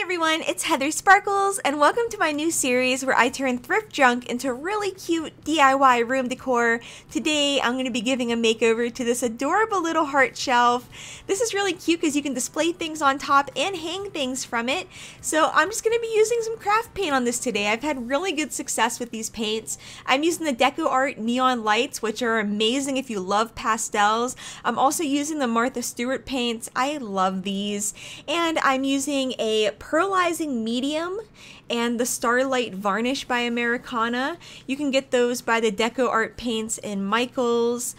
everyone, it's Heather Sparkles, and welcome to my new series where I turn thrift junk into really cute DIY room decor. Today, I'm going to be giving a makeover to this adorable little heart shelf. This is really cute because you can display things on top and hang things from it. So I'm just going to be using some craft paint on this today. I've had really good success with these paints. I'm using the Deco Art neon lights, which are amazing if you love pastels. I'm also using the Martha Stewart paints. I love these. And I'm using a pearlizing medium and the Starlight Varnish by Americana. You can get those by the Deco Art paints in Michael's.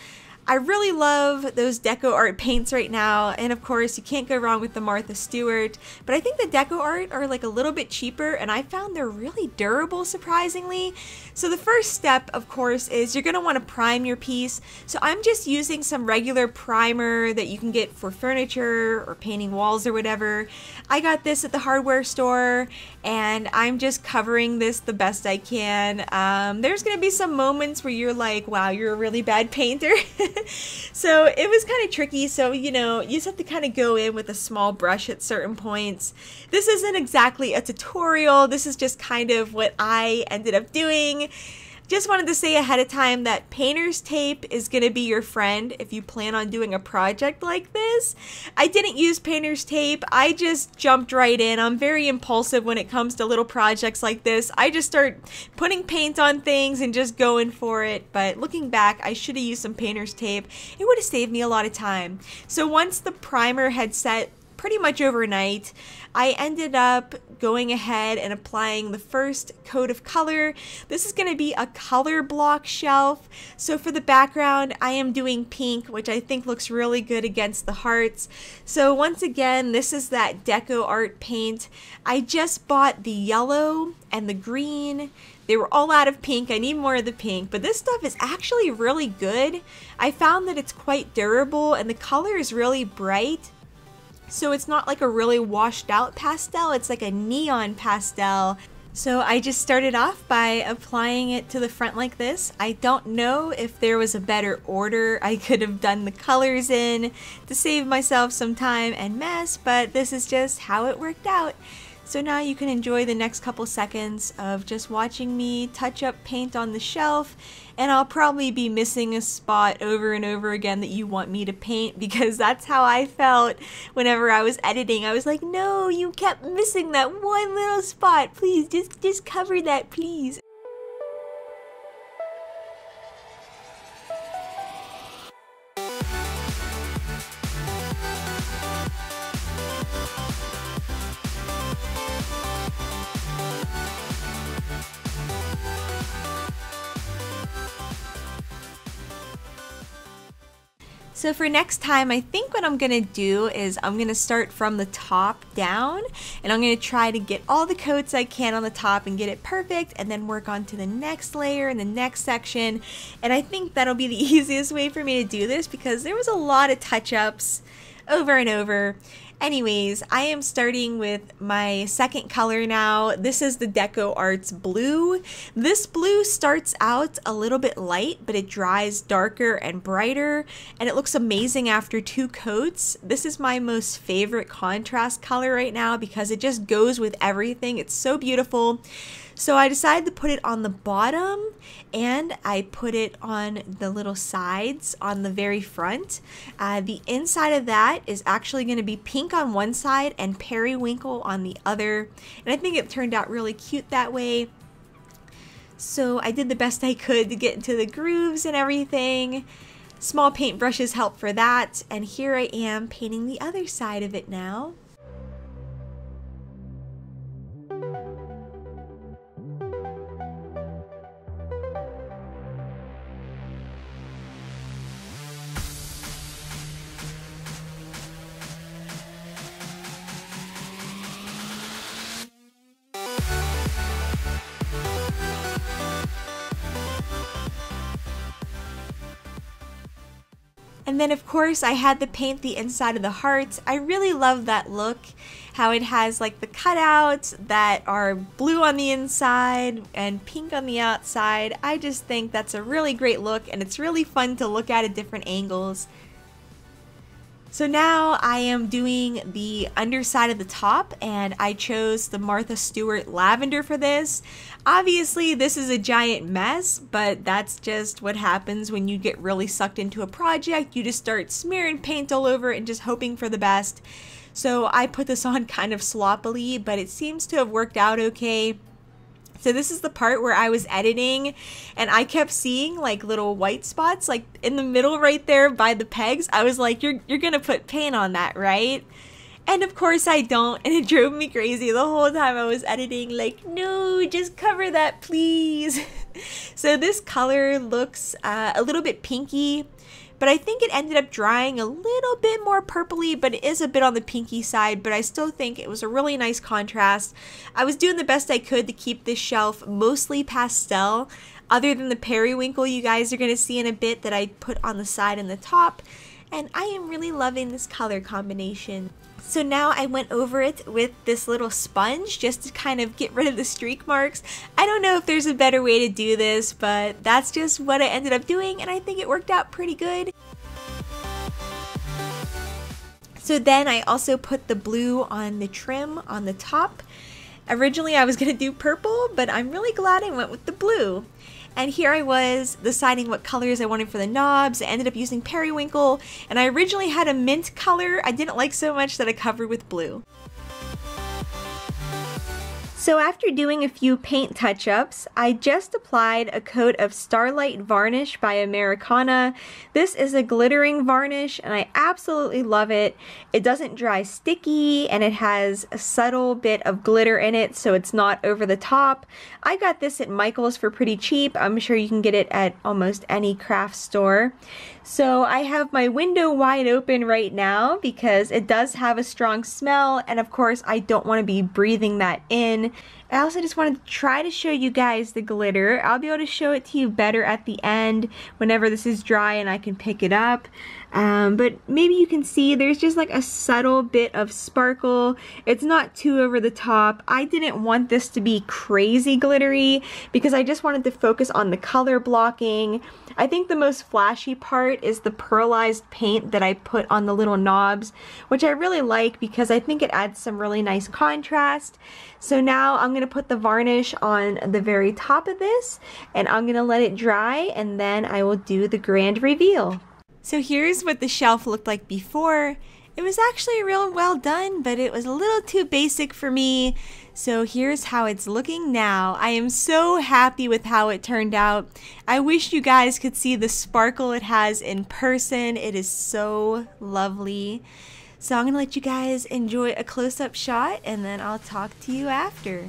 I really love those Deco Art paints right now, and of course you can't go wrong with the Martha Stewart, but I think the Deco Art are like a little bit cheaper, and I found they're really durable, surprisingly. So the first step, of course, is you're going to want to prime your piece. So I'm just using some regular primer that you can get for furniture or painting walls or whatever. I got this at the hardware store, and I'm just covering this the best I can. There's going to be some moments where you're like, wow, you're a really bad painter. So it was kind of tricky, so you know, you just have to kind of go in with a small brush at certain points. This isn't exactly a tutorial, this is just kind of what I ended up doing. Just wanted to say ahead of time that painter's tape is going to be your friend if you plan on doing a project like this. I didn't use painter's tape, I just jumped right in. I'm very impulsive when it comes to little projects like this. I just start putting paint on things and just going for it, but looking back, I should have used some painter's tape. It would have saved me a lot of time. So once the primer had set pretty much overnight, I ended up going ahead and applying the first coat of color. This is going to be a color block shelf. So for the background, I am doing pink, which I think looks really good against the hearts. So once again, this is that Deco Art paint. I just bought the yellow and the green. They were all out of pink. I need more of the pink, but this stuff is actually really good. I found that it's quite durable and the color is really bright. So it's not like a really washed out pastel, it's like a neon pastel. So I just started off by applying it to the front like this. I don't know if there was a better order I could have done the colors in to save myself some time and mess, but this is just how it worked out. So now you can enjoy the next couple seconds of just watching me touch up paint on the shelf, and I'll probably be missing a spot over and over again that you want me to paint, because that's how I felt whenever I was editing. I was like, no, you kept missing that one little spot. Please, just cover that, please. So for next time, I think what I'm going to do is I'm going to start from the top down, and I'm going to try to get all the coats I can on the top and get it perfect, and then work on to the next layer and the next section. And I think that'll be the easiest way for me to do this because there was a lot of touch-ups over and over. Anyways, I am starting with my second color now. This is the Deco Arts blue. This blue starts out a little bit light, but it dries darker and brighter, and it looks amazing after 2 coats. This is my most favorite contrast color right now because it just goes with everything. It's so beautiful. So I decided to put it on the bottom, and I put it on the little sides on the very front. The inside of that is actually going to be pink on one side and periwinkle on the other, and I think it turned out really cute that way. So I did the best I could to get into the grooves and everything. Small paint brushes help for that, and here I am painting the other side of it now. And then of course I had to paint the inside of the hearts. I really love that look, how it has like the cutouts that are blue on the inside and pink on the outside. I just think that's a really great look, and it's really fun to look at different angles. So now I am doing the underside of the top, and I chose the Martha Stewart lavender for this. Obviously this is a giant mess, but that's just what happens when you get really sucked into a project. You just start smearing paint all over and just hoping for the best. So I put this on kind of sloppily, but it seems to have worked out okay. So this is the part where I was editing and I kept seeing like little white spots like in the middle right there by the pegs. I was like, you're gonna put paint on that, right? And of course I don't, and it drove me crazy the whole time I was editing, like, no, just cover that please. So this color looks a little bit pinky, but I think it ended up drying a little bit more purpley, but it is a bit on the pinky side, but I still think it was a really nice contrast. I was doing the best I could to keep this shelf mostly pastel, other than the periwinkle you guys are going to see in a bit that I put on the side and the top, and I am really loving this color combination. So now I went over it with this little sponge just to kind of get rid of the streak marks. I don't know if there's a better way to do this, but that's just what I ended up doing, and I think it worked out pretty good. So then I also put the blue on the trim on the top. Originally I was going to do purple, but I'm really glad I went with the blue. And here I was deciding what colors I wanted for the knobs. I ended up using periwinkle, and I originally had a mint color I didn't like so much that I covered with blue. So after doing a few paint touch-ups, I just applied a coat of Starlight Varnish by Americana. This is a glittering varnish and I absolutely love it. It doesn't dry sticky and it has a subtle bit of glitter in it, so it's not over the top. I got this at Michael's for pretty cheap. I'm sure you can get it at almost any craft store. So I have my window wide open right now because it does have a strong smell, and of course I don't want to be breathing that in. I also just wanted to try to show you guys the glitter. I'll be able to show it to you better at the end whenever this is dry and I can pick it up. But maybe you can see there's just like a subtle bit of sparkle. It's not too over the top. I didn't want this to be crazy glittery because I just wanted to focus on the color blocking. I think the most flashy part is the pearlized paint that I put on the little knobs, which I really like because I think it adds some really nice contrast. So now I'm going to put the varnish on the very top of this, and I'm going to let it dry, and then I will do the grand reveal. So here's what the shelf looked like before. It was actually real well done, but it was a little too basic for me. So here's how it's looking now. I am so happy with how it turned out. I wish you guys could see the sparkle it has in person. It is so lovely. So I'm gonna let you guys enjoy a close-up shot, and then I'll talk to you after.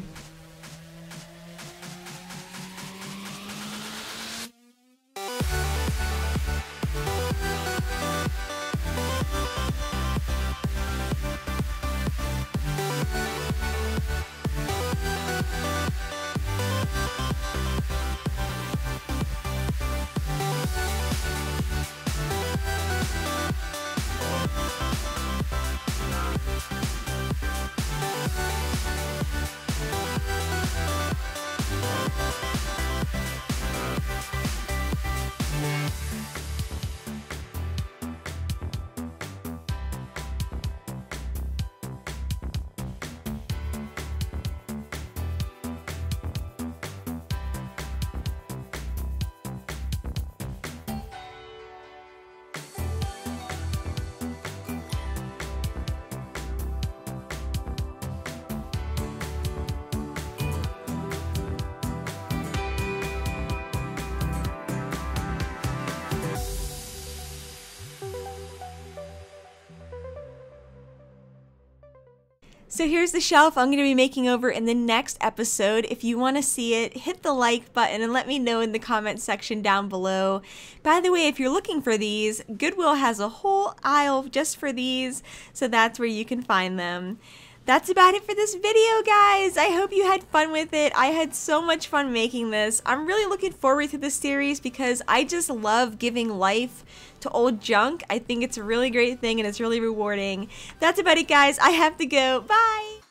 So here's the shelf I'm going to be making over in the next episode. If you want to see it, hit the like button and let me know in the comment section down below. By the way, if you're looking for these, Goodwill has a whole aisle just for these, so that's where you can find them. That's about it for this video, guys. I hope you had fun with it. I had so much fun making this. I'm really looking forward to this series because I just love giving life to old junk. I think it's a really great thing and it's really rewarding. That's about it, guys. I have to go. Bye!